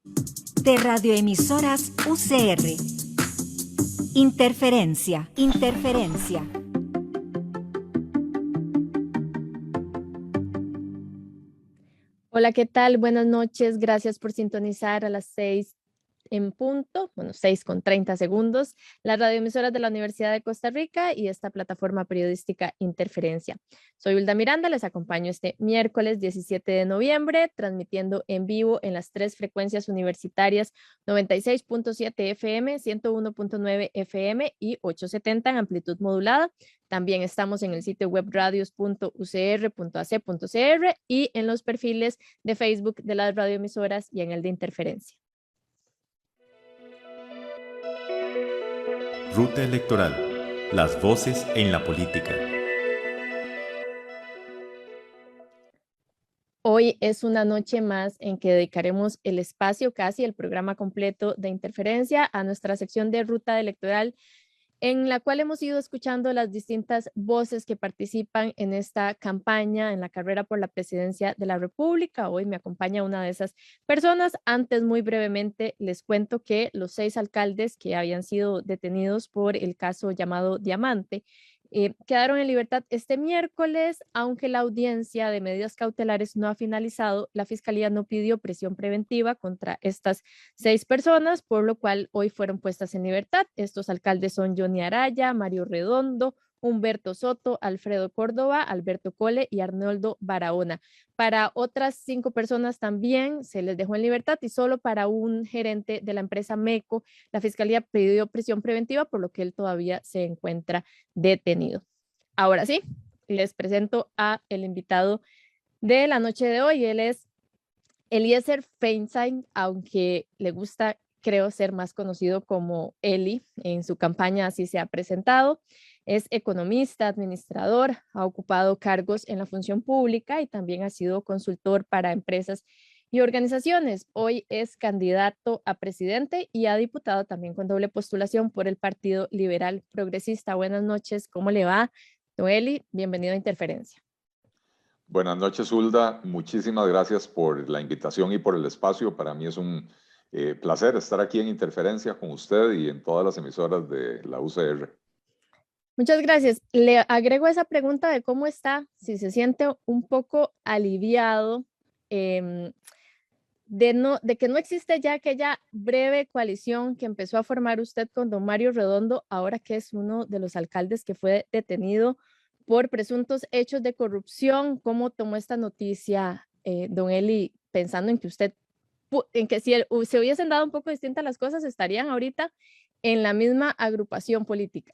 De radioemisoras UCR. Interferencia. Hola, ¿qué tal? Buenas noches. Gracias por sintonizar a las 6 en punto, 6:30, las radioemisoras de la Universidad de Costa Rica y esta plataforma periodística Interferencia. Soy Hulda Miranda, les acompaño este miércoles 17 de noviembre, transmitiendo en vivo en las tres frecuencias universitarias 96.7 FM, 101.9 FM y 870 en amplitud modulada. También estamos en el sitio web radios.ucr.ac.cr y en los perfiles de Facebook de las radioemisoras y en el de Interferencia. Ruta Electoral. Las voces en la política. Hoy es una noche más en que dedicaremos el espacio, casi el programa completo de Interferencia, a nuestra sección de Ruta Electoral, en la cual hemos ido escuchando las distintas voces que participan en esta campaña, en la carrera por la presidencia de la República. Hoy me acompaña una de esas personas. Antes, muy brevemente, les cuento que los 6 alcaldes que habían sido detenidos por el caso llamado Diamante quedaron en libertad este miércoles, aunque la audiencia de medidas cautelares no ha finalizado. La Fiscalía no pidió prisión preventiva contra estas 6 personas, por lo cual hoy fueron puestas en libertad. Estos alcaldes son Johnny Araya, Mario Redondo, Humberto Soto, Alfredo Córdoba, Alberto Cole y Arnoldo Barahona. Para otras 5 personas también se les dejó en libertad y solo para un gerente de la empresa MECO la Fiscalía pidió prisión preventiva, por lo que él todavía se encuentra detenido. Ahora sí, les presento a el invitado de la noche de hoy. Él es Eliezer Feinstein, aunque le gusta, creo, ser más conocido como Eli. En su campaña así se ha presentado. Es economista, administrador, ha ocupado cargos en la función pública y también ha sido consultor para empresas y organizaciones. Hoy es candidato a presidente y a diputado también con doble postulación por el Partido Liberal Progresista. Buenas noches, ¿cómo le va? Don Eli, bienvenido a Interferencia. Buenas noches, Hulda. Muchísimas gracias por la invitación y por el espacio. Para mí es un placer estar aquí en Interferencia con usted y en todas las emisoras de la UCR. Muchas gracias. Le agrego esa pregunta de cómo está, si se siente un poco aliviado de que no existe ya aquella breve coalición que empezó a formar usted con don Mario Redondo, ahora que es uno de los alcaldes que fue detenido por presuntos hechos de corrupción. ¿Cómo tomó esta noticia, don Eli, pensando en que en que si se hubiesen dado un poco distintas las cosas, estarían ahorita en la misma agrupación política?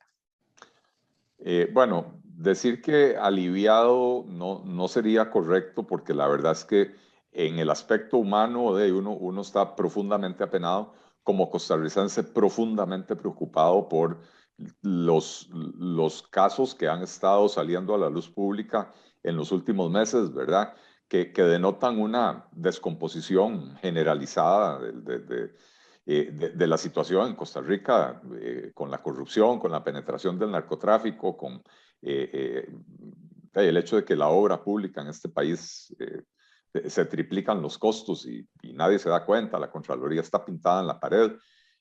Bueno, decir que aliviado no sería correcto porque la verdad es que en el aspecto humano de uno está profundamente apenado, como costarricense profundamente preocupado por los casos que han estado saliendo a la luz pública en los últimos meses, ¿verdad? Que denotan una descomposición generalizada de la situación en Costa Rica, con la corrupción, con la penetración del narcotráfico, con el hecho de que la obra pública en este país se triplican los costos y nadie se da cuenta, la Contraloría está pintada en la pared.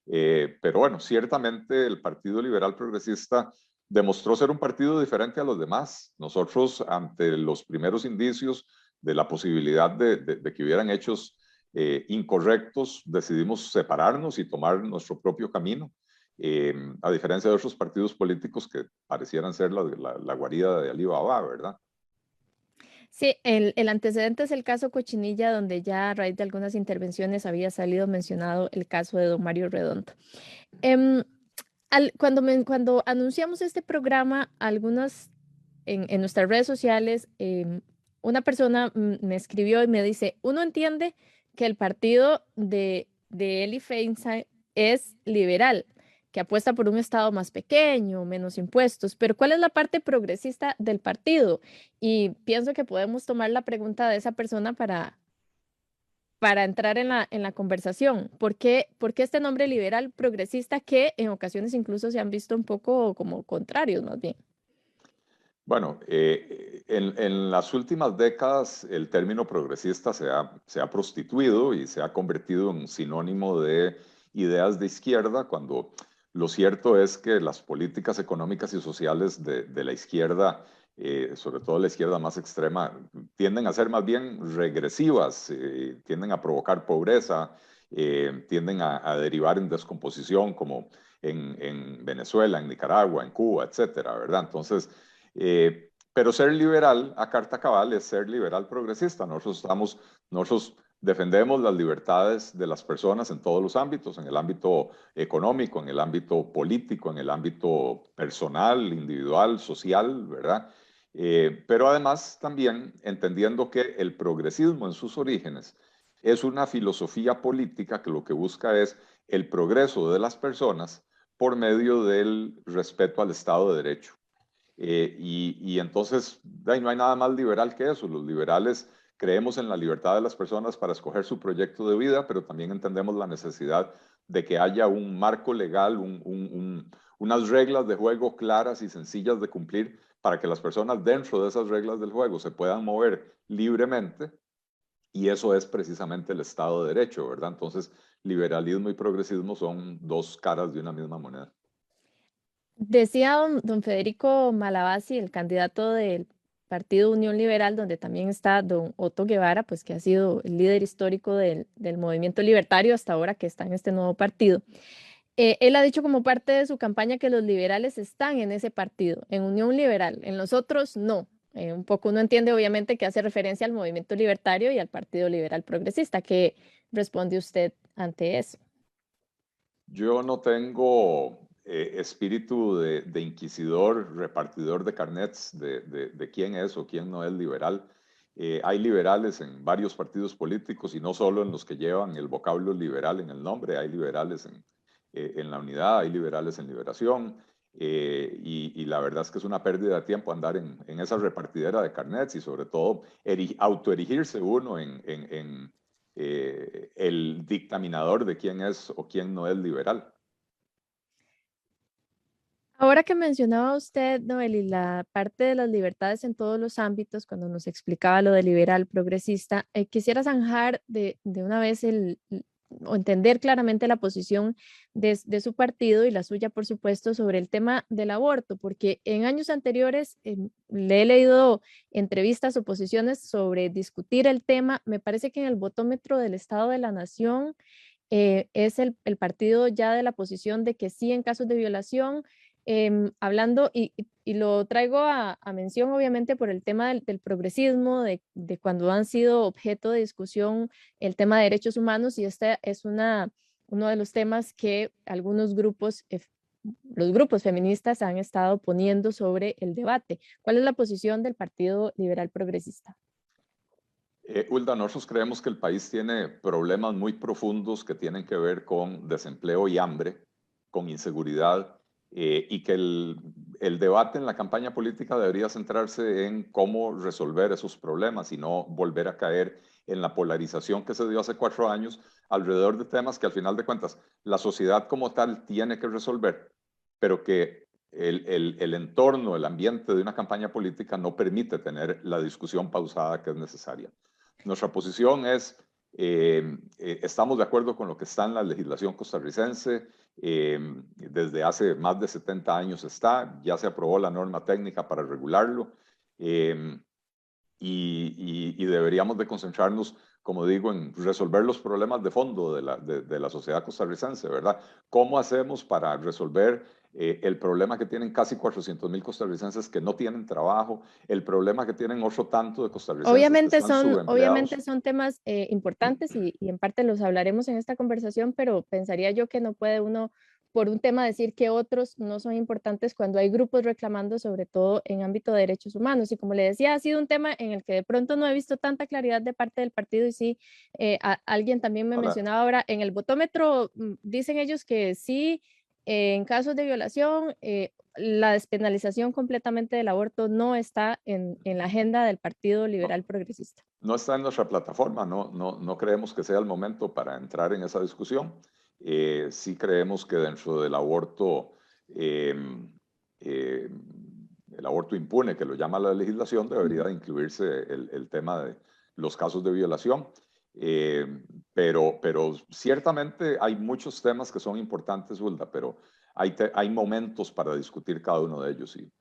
Pero bueno, ciertamente el Partido Liberal Progresista demostró ser un partido diferente a los demás. Nosotros, ante los primeros indicios de la posibilidad de que hubieran hechos incorrectos, decidimos separarnos y tomar nuestro propio camino, a diferencia de otros partidos políticos que parecieran ser la guarida de Alibaba, ¿verdad? Sí, el antecedente es el caso Cochinilla, donde ya a raíz de algunas intervenciones había salido mencionado el caso de don Mario Redondo. Em, cuando anunciamos este programa, algunas en nuestras redes sociales, una persona me escribió y me dice, uno entiende que el partido de Eli Feinstein es liberal, que apuesta por un Estado más pequeño, menos impuestos, pero ¿cuál es la parte progresista del partido? Y pienso que podemos tomar la pregunta de esa persona para entrar en la conversación. ¿Por qué este nombre liberal progresista que en ocasiones incluso se han visto un poco como contrarios más bien? Bueno, en las últimas décadas el término progresista se ha prostituido y se ha convertido en un sinónimo de ideas de izquierda, cuando lo cierto es que las políticas económicas y sociales de la izquierda, sobre todo la izquierda más extrema, tienden a ser más bien regresivas, tienden a provocar pobreza, tienden a derivar en descomposición, como en Venezuela, en Nicaragua, en Cuba, etcétera, ¿verdad? Entonces, pero ser liberal a carta cabal es ser liberal progresista. Nosotros defendemos las libertades de las personas en todos los ámbitos, en el ámbito económico, en el ámbito político, en el ámbito personal, individual, social, ¿verdad? Pero además también entendiendo que el progresismo en sus orígenes es una filosofía política que lo que busca es el progreso de las personas por medio del respeto al Estado de Derecho. Y entonces no hay nada más liberal que eso. Los liberales creemos en la libertad de las personas para escoger su proyecto de vida, pero también entendemos la necesidad de que haya un marco legal, unas reglas de juego claras y sencillas de cumplir para que las personas dentro de esas reglas del juego se puedan mover libremente. Y eso es precisamente el Estado de Derecho, ¿verdad? Entonces, liberalismo y progresismo son dos caras de una misma moneda. Decía don Federico Malavasi, el candidato del Partido Unión Liberal, donde también está don Otto Guevara, pues que ha sido el líder histórico del movimiento libertario hasta ahora que está en este nuevo partido. Él ha dicho como parte de su campaña que los liberales están en ese partido, en Unión Liberal, en los otros no. Un poco uno entiende obviamente que hace referencia al movimiento libertario y al Partido Liberal Progresista. ¿Qué responde usted ante eso? Yo no tengo espíritu de inquisidor, repartidor de carnets de quién es o quién no es liberal. Hay liberales en varios partidos políticos y no solo en los que llevan el vocablo liberal en el nombre. Hay liberales en la Unidad, hay liberales en Liberación. Y la verdad es que es una pérdida de tiempo andar en esa repartidera de carnets y sobre todo autoerigirse uno en el dictaminador de quién es o quién no es liberal. Ahora que mencionaba usted, Noeli, la parte de las libertades en todos los ámbitos, cuando nos explicaba lo de liberal progresista, quisiera zanjar de una vez o entender claramente la posición de su partido y la suya, por supuesto, sobre el tema del aborto, porque en años anteriores le he leído entrevistas o posiciones sobre discutir el tema. Me parece que en el votómetro del Estado de la Nación es el partido ya de la posición de que sí en casos de violación. Hablando, y lo traigo a mención obviamente por el tema del progresismo, de cuando han sido objeto de discusión el tema de derechos humanos, y este es uno de los temas que algunos grupos, los grupos feministas han estado poniendo sobre el debate. ¿Cuál es la posición del Partido Liberal Progresista? Hulda, nosotros creemos que el país tiene problemas muy profundos que tienen que ver con desempleo y hambre, con inseguridad, y que el debate en la campaña política debería centrarse en cómo resolver esos problemas y no volver a caer en la polarización que se dio hace 4 años alrededor de temas que al final de cuentas la sociedad como tal tiene que resolver, pero que el entorno, el ambiente de una campaña política no permite tener la discusión pausada que es necesaria. Nuestra posición es, estamos de acuerdo con lo que está en la legislación costarricense, desde hace más de 70 años ya se aprobó la norma técnica para regularlo, y deberíamos de concentrarnos, como digo, en resolver los problemas de fondo de la sociedad costarricense, ¿verdad? ¿Cómo hacemos para resolver el problema que tienen casi 400,000 costarricenses que no tienen trabajo, el problema que tienen otro tanto de costarricenses Obviamente que están subempleados? son temas importantes y en parte los hablaremos en esta conversación, pero pensaría yo que no puede uno por un tema decir que otros no son importantes cuando hay grupos reclamando, sobre todo en ámbito de derechos humanos. Y como le decía, ha sido un tema en el que de pronto no he visto tanta claridad de parte del partido, y sí, alguien también me mencionaba ahora, en el votómetro dicen ellos que sí, en casos de violación, la despenalización completamente del aborto no está en la agenda del Partido Liberal Progresista. No está en nuestra plataforma, no creemos que sea el momento para entrar en esa discusión. Sí creemos que dentro del aborto el aborto impune, que lo llama la legislación, debería de incluirse el tema de los casos de violación. Pero ciertamente hay muchos temas que son importantes, Hulda, pero hay momentos para discutir cada uno de ellos. Y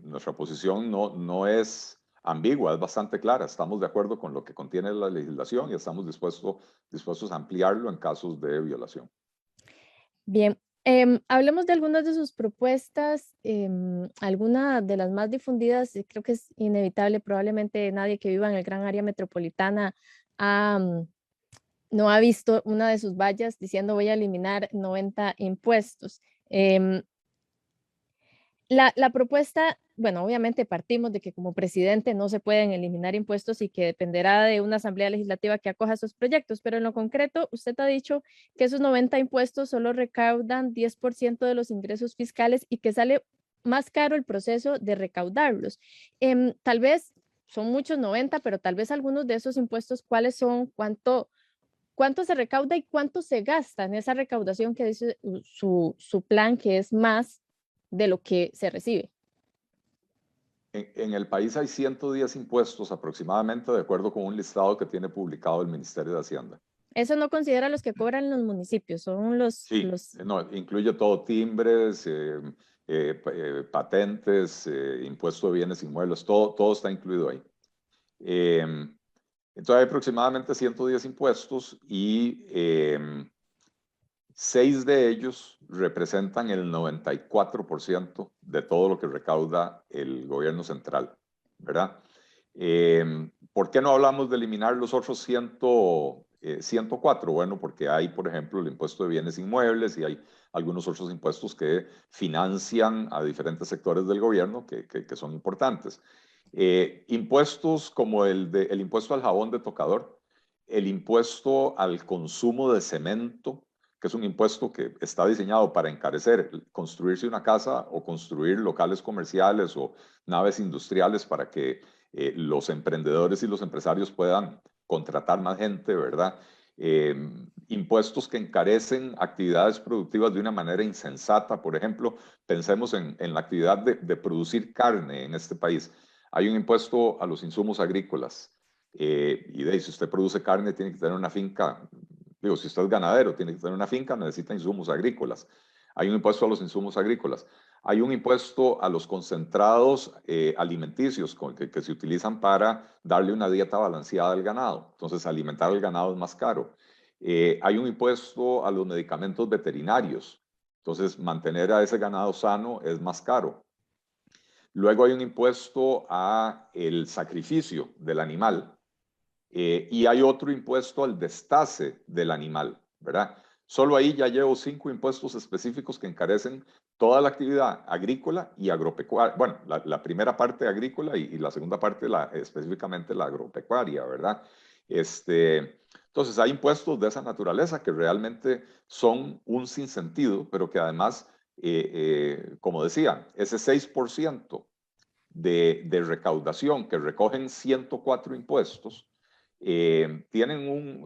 nuestra posición no es ambigua, es bastante clara. Estamos de acuerdo con lo que contiene la legislación y estamos dispuestos a ampliarlo en casos de violación. Bien, hablemos de algunas de sus propuestas. Alguna de las más difundidas, creo que es inevitable, probablemente nadie que viva en el gran área metropolitana no ha visto una de sus vallas diciendo voy a eliminar 90 impuestos. La propuesta, bueno, obviamente partimos de que como presidente no se pueden eliminar impuestos y que dependerá de una asamblea legislativa que acoja esos proyectos, pero en lo concreto usted ha dicho que esos 90 impuestos solo recaudan 10% de los ingresos fiscales y que sale más caro el proceso de recaudarlos. Tal vez son muchos 90, pero tal vez algunos de esos impuestos, ¿cuáles son? ¿Cuánto se recauda y cuánto se gasta en esa recaudación que dice su plan, que es más de lo que se recibe? En el país hay 110 impuestos aproximadamente, de acuerdo con un listado que tiene publicado el Ministerio de Hacienda. Eso no considera los que cobran los municipios, son los... Sí, no, incluye todo: timbres, patentes, impuesto de bienes inmuebles, todo está incluido ahí. Entonces hay aproximadamente 110 impuestos y 6 de ellos representan el 94% de todo lo que recauda el gobierno central, ¿verdad? ¿Por qué no hablamos de eliminar los otros 104? Bueno, porque hay, por ejemplo, el impuesto de bienes inmuebles y hay algunos otros impuestos que financian a diferentes sectores del gobierno que son importantes. Impuestos como el impuesto al jabón de tocador, el impuesto al consumo de cemento, que es un impuesto que está diseñado para encarecer construirse una casa o construir locales comerciales o naves industriales para que los emprendedores y los empresarios puedan contratar más gente, ¿verdad? Impuestos que encarecen actividades productivas de una manera insensata. Por ejemplo, pensemos en la actividad de producir carne en este país. Hay un impuesto a los insumos agrícolas. Y si usted produce carne, tiene que tener una finca. Digo, si usted es ganadero, tiene que tener una finca, necesita insumos agrícolas. Hay un impuesto a los insumos agrícolas. Hay un impuesto a los concentrados alimenticios que se utilizan para darle una dieta balanceada al ganado. Entonces, alimentar al ganado es más caro. Hay un impuesto a los medicamentos veterinarios. Entonces, mantener a ese ganado sano es más caro. Luego hay un impuesto a el sacrificio del animal. Y hay otro impuesto al destace del animal, ¿verdad? Solo ahí ya llevo 5 impuestos específicos que encarecen toda la actividad agrícola y agropecuaria. Bueno, la primera parte agrícola y la segunda parte específicamente la agropecuaria, ¿verdad? Entonces hay impuestos de esa naturaleza que realmente son un sinsentido, pero que además, como decía, ese 6% de recaudación que recogen 104 impuestos, tienen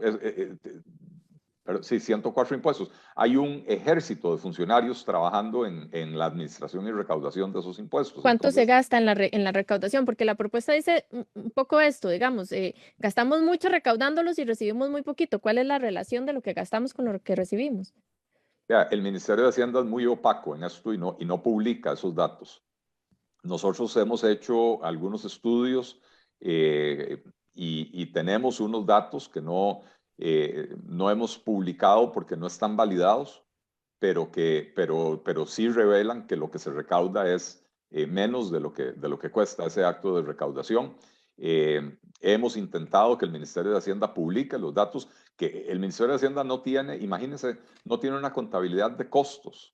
104 impuestos. Hay un ejército de funcionarios trabajando en la administración y recaudación de esos impuestos. ¿Cuánto se gasta en la recaudación? Porque la propuesta dice un poco esto, digamos, gastamos mucho recaudándolos y recibimos muy poquito. ¿Cuál es la relación de lo que gastamos con lo que recibimos? El Ministerio de Hacienda es muy opaco en esto y no publica esos datos. Nosotros hemos hecho algunos estudios y tenemos unos datos que no hemos publicado porque no están validados, pero sí revelan que lo que se recauda es menos de lo que cuesta ese acto de recaudación. Hemos intentado que el Ministerio de Hacienda publique los datos, que el Ministerio de Hacienda no tiene, imagínense, no tiene una contabilidad de costos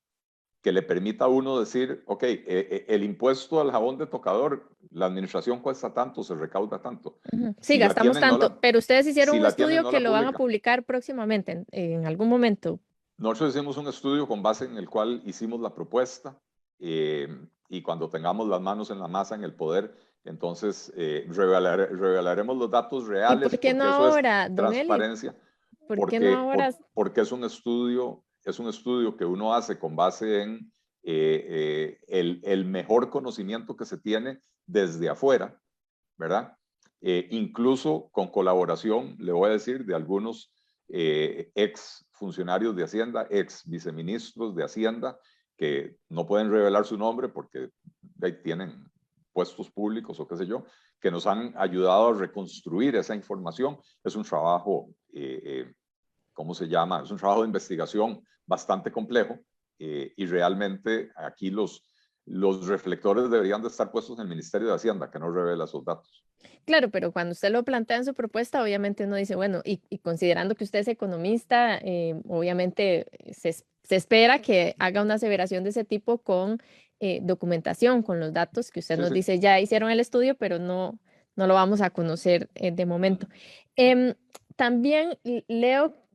que le permita a uno decir, ok, el impuesto al jabón de tocador, la administración cuesta tanto, se recauda tanto. Sí, gastamos tanto, pero ustedes hicieron un estudio que lo van a publicar próximamente, en algún momento. Nosotros hicimos un estudio con base en el cual hicimos la propuesta y cuando tengamos las manos en la masa, en el poder, entonces revelaremos los datos reales. ¿Y por qué no ahora, don Eli? Transparencia. ¿Por qué no ahora? Porque es un estudio que uno hace con base en el mejor conocimiento que se tiene desde afuera, ¿verdad? Incluso con colaboración, le voy a decir, de algunos ex funcionarios de Hacienda, ex viceministros de Hacienda, que no pueden revelar su nombre porque tienen puestos públicos o qué sé yo, que nos han ayudado a reconstruir esa información. Es un trabajo, ¿cómo se llama? Es un trabajo de investigación bastante complejo y realmente aquí los reflectores deberían de estar puestos en el Ministerio de Hacienda, que no revela esos datos. Claro, pero cuando usted lo plantea en su propuesta, obviamente uno dice, bueno, y considerando que usted es economista, obviamente se espera que haga una aseveración de ese tipo con documentación, con los datos que usted Sí, nos sí. dice, ya hicieron el estudio, pero no lo vamos a conocer de momento. También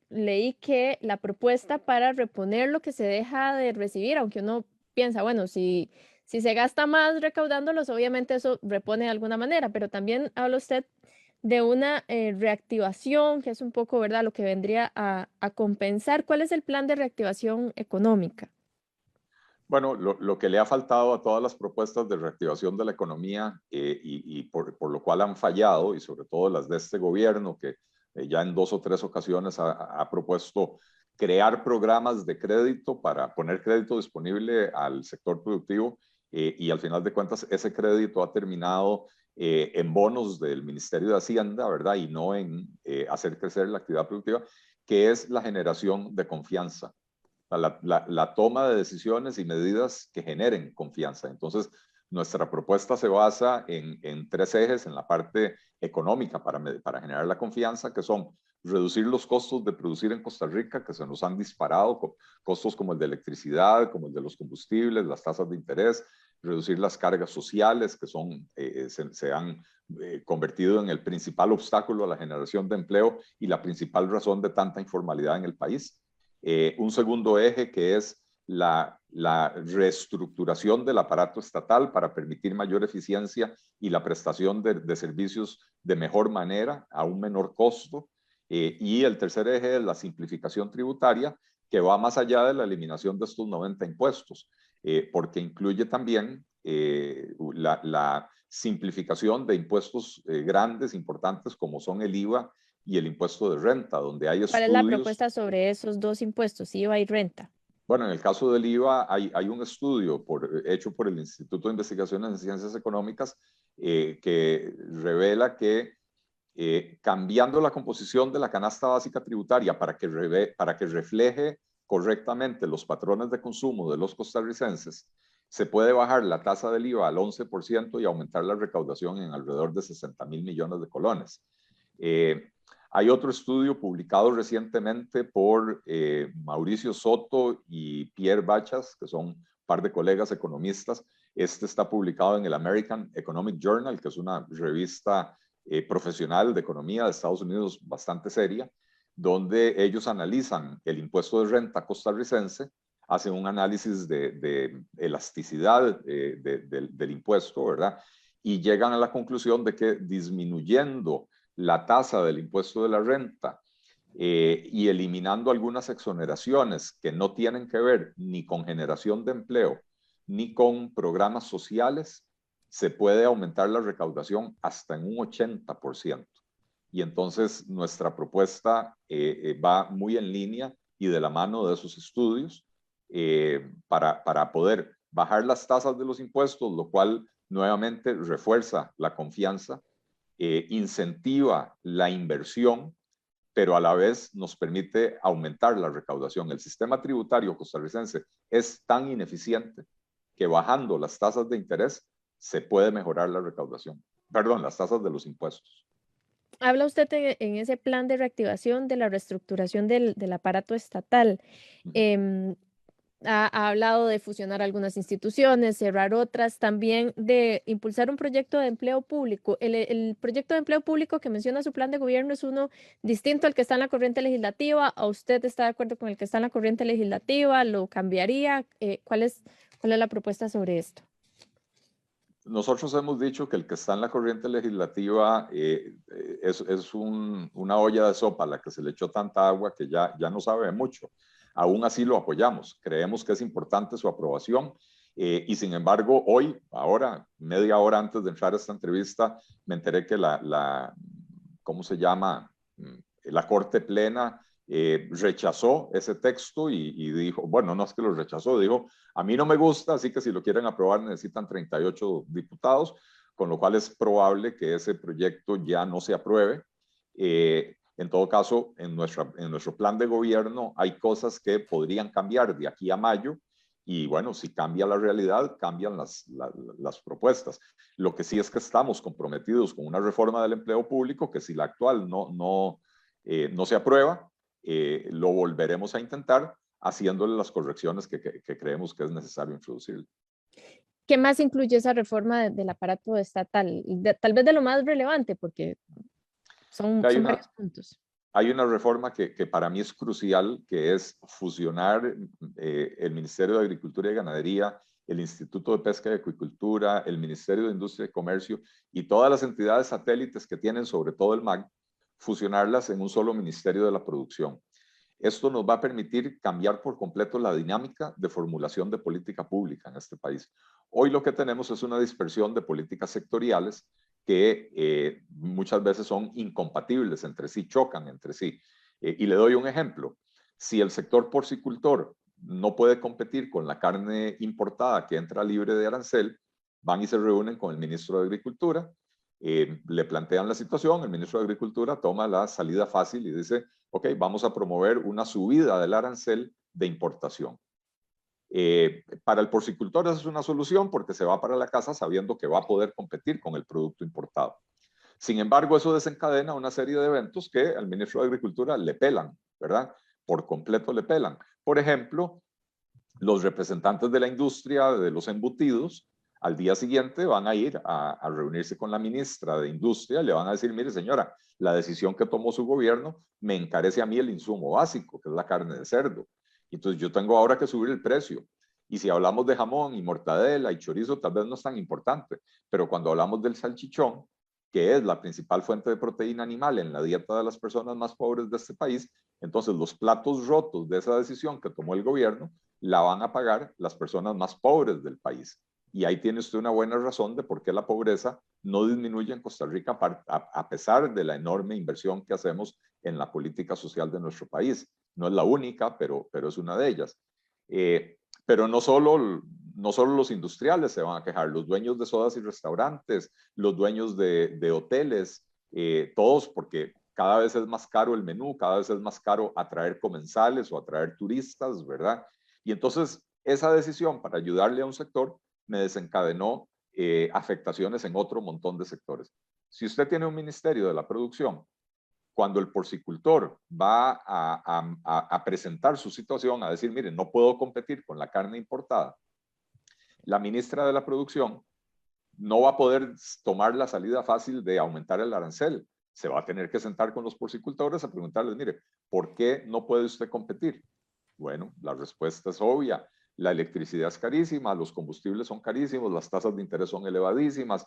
leí que la propuesta para reponer lo que se deja de recibir, aunque uno piensa, bueno, si se gasta más recaudándolos, obviamente eso repone de alguna manera, pero también habla usted de una reactivación, que es un poco, ¿verdad?, lo que vendría a compensar. ¿Cuál es el plan de reactivación económica? Bueno, lo que le ha faltado a todas las propuestas de reactivación de la economía y por lo cual han fallado, y sobre todo las de este gobierno, que ya en 2 o 3 ocasiones ha propuesto crear programas de crédito para poner crédito disponible al sector productivo y al final de cuentas ese crédito ha terminado en bonos del Ministerio de Hacienda, ¿verdad? Y no en hacer crecer la actividad productiva, que es la generación de confianza. La toma de decisiones y medidas que generen confianza. Entonces, nuestra propuesta se basa en 3 ejes en la parte económica para generar la confianza, que son reducir los costos de producir en Costa Rica, que se nos han disparado, costos como el de electricidad, como el de los combustibles, las tasas de interés, reducir las cargas sociales, que se han convertido en el principal obstáculo a la generación de empleo y la principal razón de tanta informalidad en el país. Un segundo eje que es la reestructuración del aparato estatal para permitir mayor eficiencia y la prestación de servicios de mejor manera a un menor costo. Y el tercer eje es la simplificación tributaria, que va más allá de la eliminación de estos 90 impuestos, porque incluye también la simplificación de impuestos grandes, importantes, como son el IVA y el impuesto de renta, donde hay ¿Cuál es la estudios. propuesta sobre esos 2 impuestos, IVA y renta? Bueno, en el caso del IVA hay un estudio hecho por el Instituto de Investigaciones en Ciencias Económicas que revela que cambiando la composición de la canasta básica tributaria para que refleje correctamente los patrones de consumo de los costarricenses, se puede bajar la tasa del IVA al 11% y aumentar la recaudación en alrededor de 60,000 millones de colones. Hay otro estudio publicado recientemente por Mauricio Soto y Pierre Bachas, que son un par de colegas economistas. Este está publicado en el American Economic Journal, que es una revista profesional de economía de Estados Unidos bastante seria, donde ellos analizan el impuesto de renta costarricense, hacen un análisis de elasticidad del impuesto, ¿verdad? Y llegan a la conclusión de que disminuyendo la tasa del impuesto de la renta y eliminando algunas exoneraciones que no tienen que ver ni con generación de empleo ni con programas sociales, se puede aumentar la recaudación hasta en un 80%. Y entonces nuestra propuesta va muy en línea y de la mano de esos estudios para poder bajar las tasas de los impuestos, lo cual nuevamente refuerza la confianza, incentiva la inversión, pero a la vez nos permite aumentar la recaudación. El sistema tributario costarricense es tan ineficiente que bajando las tasas de interés se puede mejorar la recaudación. Perdón, las tasas de los impuestos. Habla usted en ese plan de reactivación de la reestructuración del aparato estatal. Ha hablado de fusionar algunas instituciones, cerrar otras, también de impulsar un proyecto de empleo público. El proyecto de empleo público que menciona su plan de gobierno es uno distinto al que está en la corriente legislativa. ¿A usted está de acuerdo con el que está en la corriente legislativa? ¿Lo cambiaría? ¿Cuál es la propuesta sobre esto? Nosotros hemos dicho que el que está en la corriente legislativa es una olla de sopa a la que se le echó tanta agua que ya no sabe mucho. aún así lo apoyamos. Creemos que es importante su aprobación. Y sin embargo, hoy, ahora, media hora antes de entrar a esta entrevista, me enteré que ¿cómo se llama? La Corte Plena rechazó ese texto y dijo, bueno, no es que lo rechazó, dijo, a mí no me gusta, así que si lo quieren aprobar necesitan 38 diputados, con lo cual es probable que ese proyecto ya no se apruebe. En todo caso, en nuestro plan de gobierno hay cosas que podrían cambiar de aquí a mayo. Y bueno, si cambia la realidad, cambian las propuestas. Lo que sí es que estamos comprometidos con una reforma del empleo público que si la actual no se aprueba, lo volveremos a intentar haciéndole las correcciones que creemos que es necesario introducir. ¿Qué más incluye esa reforma del aparato estatal? Tal vez de lo más relevante, porque son varios puntos. Hay una reforma que para mí es crucial, que es fusionar el Ministerio de Agricultura y Ganadería, el Instituto de Pesca y Acuicultura, el Ministerio de Industria y Comercio y todas las entidades satélites que tienen, sobre todo el MAG, fusionarlas en un solo Ministerio de la Producción. Esto nos va a permitir cambiar por completo la dinámica de formulación de política pública en este país. Hoy lo que tenemos es una dispersión de políticas sectoriales que muchas veces son incompatibles entre sí, chocan entre sí. Y le doy un ejemplo. Si el sector porcicultor no puede competir con la carne importada que entra libre de arancel, van y se reúnen con el ministro de Agricultura, le plantean la situación, el ministro de Agricultura toma la salida fácil y dice, ok, vamos a promover una subida del arancel de importación. Para el porcicultor esa es una solución porque se va para la casa sabiendo que va a poder competir con el producto importado. Sin embargo, eso desencadena una serie de eventos que al ministro de Agricultura le pelan, ¿verdad? Por completo le pelan. Por ejemplo, los representantes de la industria de los embutidos al día siguiente van a ir a reunirse con la ministra de Industria, le van a decir, mire señora, la decisión que tomó su gobierno me encarece a mí el insumo básico, que es la carne de cerdo. Entonces yo tengo ahora que subir el precio. Y si hablamos de jamón y mortadela y chorizo, tal vez no es tan importante, pero cuando hablamos del salchichón, que es la principal fuente de proteína animal en la dieta de las personas más pobres de este país, entonces los platos rotos de esa decisión que tomó el gobierno la van a pagar las personas más pobres del país. Y ahí tiene usted una buena razón de por qué la pobreza no disminuye en Costa Rica a pesar de la enorme inversión que hacemos en la política social de nuestro país. No es la única, pero es una de ellas. Pero no solo los industriales se van a quejar, los dueños de sodas y restaurantes, los dueños de hoteles, todos, porque cada vez es más caro el menú, cada vez es más caro atraer comensales o atraer turistas, ¿verdad? Y entonces esa decisión para ayudarle a un sector me desencadenó afectaciones en otro montón de sectores. Si usted tiene un ministerio de la producción, cuando el porcicultor va a presentar su situación, a decir, miren, no puedo competir con la carne importada, la ministra de la Producción no va a poder tomar la salida fácil de aumentar el arancel. Se va a tener que sentar con los porcicultores a preguntarles, mire, ¿por qué no puede usted competir? Bueno, la respuesta es obvia. La electricidad es carísima, los combustibles son carísimos, las tasas de interés son elevadísimas,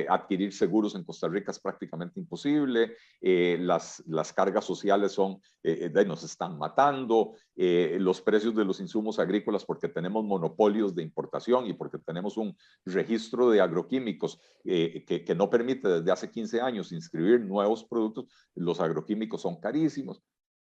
adquirir seguros en Costa Rica es prácticamente imposible, las cargas sociales nos están matando, los precios de los insumos agrícolas porque tenemos monopolios de importación y porque tenemos un registro de agroquímicos que no permite desde hace 15 años inscribir nuevos productos, los agroquímicos son carísimos.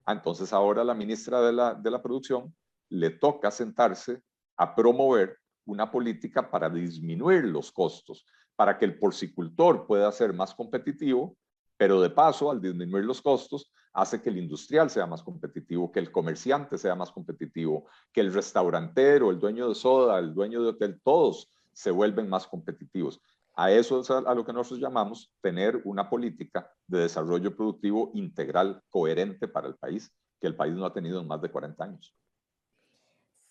Entonces ahora la ministra de la Producción le toca sentarse a promover una política para disminuir los costos, para que el porcicultor pueda ser más competitivo, pero de paso, al disminuir los costos, hace que el industrial sea más competitivo, que el comerciante sea más competitivo, que el restaurantero, el dueño de soda, el dueño de hotel, todos se vuelven más competitivos. A eso es a lo que nosotros llamamos tener una política de desarrollo productivo integral, coherente para el país, que el país no ha tenido en más de 40 años.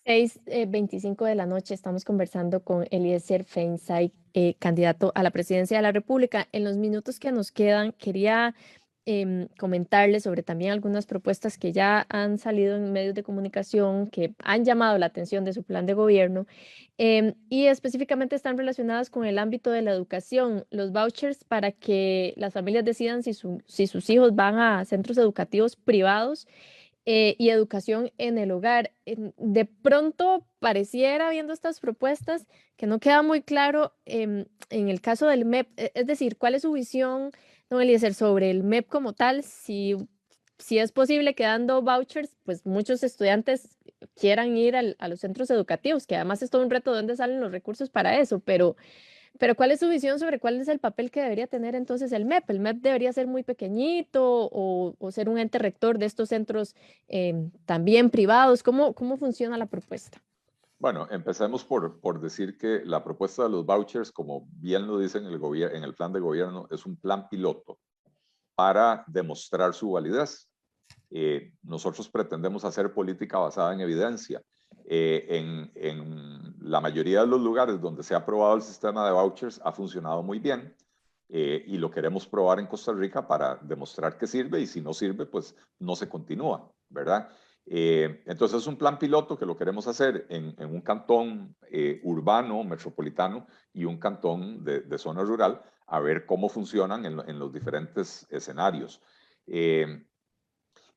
6:25 de la noche estamos conversando con Eliezer Feinstein, candidato a la presidencia de la República. En los minutos que nos quedan, quería comentarles sobre también algunas propuestas que ya han salido en medios de comunicación, que han llamado la atención de su plan de gobierno, y específicamente están relacionadas con el ámbito de la educación, los vouchers para que las familias decidan si sus hijos van a centros educativos privados y educación en el hogar. De pronto pareciera, viendo estas propuestas, que no queda muy claro en el caso del MEP, es decir, ¿cuál es su visión, don Eliezer, sobre el MEP como tal? Si es posible que dando vouchers, pues muchos estudiantes quieran ir a los centros educativos, que además es todo un reto de dónde salen los recursos para eso, pero ¿cuál es su visión sobre cuál es el papel que debería tener entonces el MEP? ¿El MEP debería ser muy pequeñito o ser un ente rector de estos centros también privados? ¿Cómo funciona la propuesta? Bueno, empecemos por decir que la propuesta de los vouchers, como bien lo dice en el plan de gobierno, es un plan piloto para demostrar su validez. Nosotros pretendemos hacer política basada en evidencia. En la mayoría de los lugares donde se ha aprobado el sistema de vouchers ha funcionado muy bien y lo queremos probar en Costa Rica para demostrar que sirve, y si no sirve, pues no se continúa, ¿verdad? Entonces es un plan piloto que lo queremos hacer en un cantón urbano, metropolitano, y un cantón de zona rural, a ver cómo funcionan en los diferentes escenarios.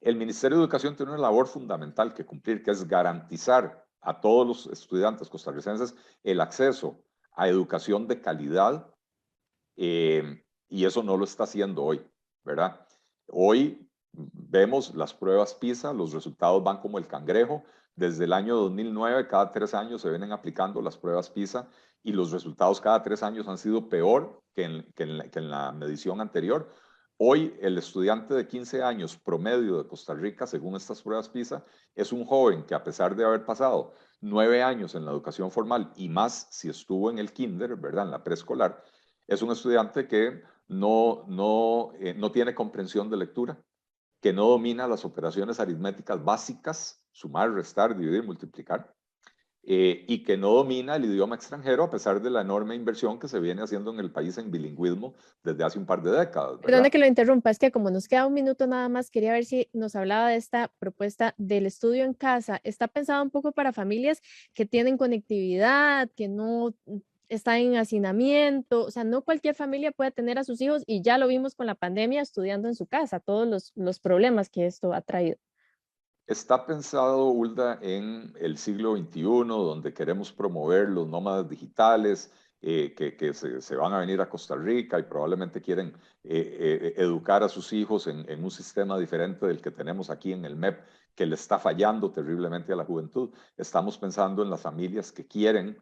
El Ministerio de Educación tiene una labor fundamental que cumplir, que es garantizar a todos los estudiantes costarricenses el acceso a educación de calidad, y eso no lo está haciendo hoy, ¿verdad? Hoy vemos las pruebas PISA, los resultados van como el cangrejo. Desde el año 2009, cada 3 años se vienen aplicando las pruebas PISA y los resultados cada 3 años han sido peor que en la medición anterior. Hoy el estudiante de 15 años promedio de Costa Rica, según estas pruebas PISA, es un joven que, a pesar de haber pasado 9 años en la educación formal y más si estuvo en el kinder, ¿verdad?, en la preescolar, es un estudiante que no tiene comprensión de lectura, que no domina las operaciones aritméticas básicas, sumar, restar, dividir, multiplicar, y que no domina el idioma extranjero, a pesar de la enorme inversión que se viene haciendo en el país en bilingüismo desde hace un par de décadas, ¿verdad? Perdone que lo interrumpa, es que como nos queda un minuto nada más, quería ver si nos hablaba de esta propuesta del estudio en casa. ¿Está pensado un poco para familias que tienen conectividad, que no están en hacinamiento? O sea, no cualquier familia puede tener a sus hijos, y ya lo vimos con la pandemia, estudiando en su casa, todos los problemas que esto ha traído. Está pensado, Hulda, en el siglo XXI, donde queremos promover los nómadas digitales que se van a venir a Costa Rica y probablemente quieren educar a sus hijos en un sistema diferente del que tenemos aquí en el MEP, que le está fallando terriblemente a la juventud. Estamos pensando en las familias que quieren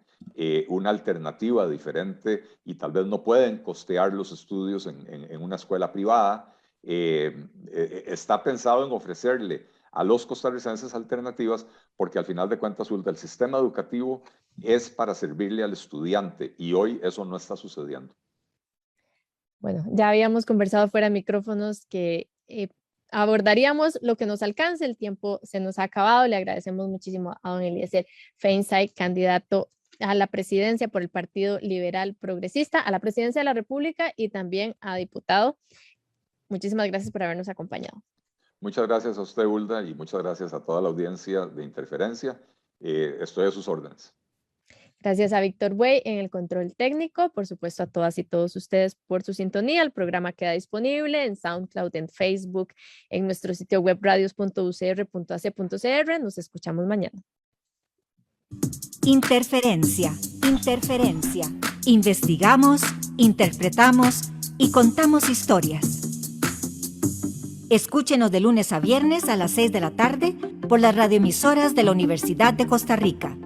una alternativa diferente y tal vez no pueden costear los estudios en una escuela privada. Está pensado en ofrecerle a los costarricenses alternativas, porque al final de cuentas, Hulda, el sistema educativo es para servirle al estudiante y hoy eso no está sucediendo. Bueno, ya habíamos conversado fuera de micrófonos que abordaríamos lo que nos alcance, el tiempo se nos ha acabado. Le agradecemos muchísimo a don Eliezer Feinstein, candidato a la presidencia por el Partido Liberal Progresista, a la presidencia de la República y también a diputado. Muchísimas gracias por habernos acompañado. Muchas gracias a usted, Hulda, y muchas gracias a toda la audiencia de Interferencia. Estoy a sus órdenes. Gracias a Víctor Buey en el control técnico, por supuesto a todas y todos ustedes por su sintonía. El programa queda disponible en SoundCloud, en Facebook, en nuestro sitio web radios.ucr.ac.cr. Nos escuchamos mañana. Interferencia. Investigamos, interpretamos y contamos historias. Escúchenos de lunes a viernes a las 6 de la tarde por las radioemisoras de la Universidad de Costa Rica.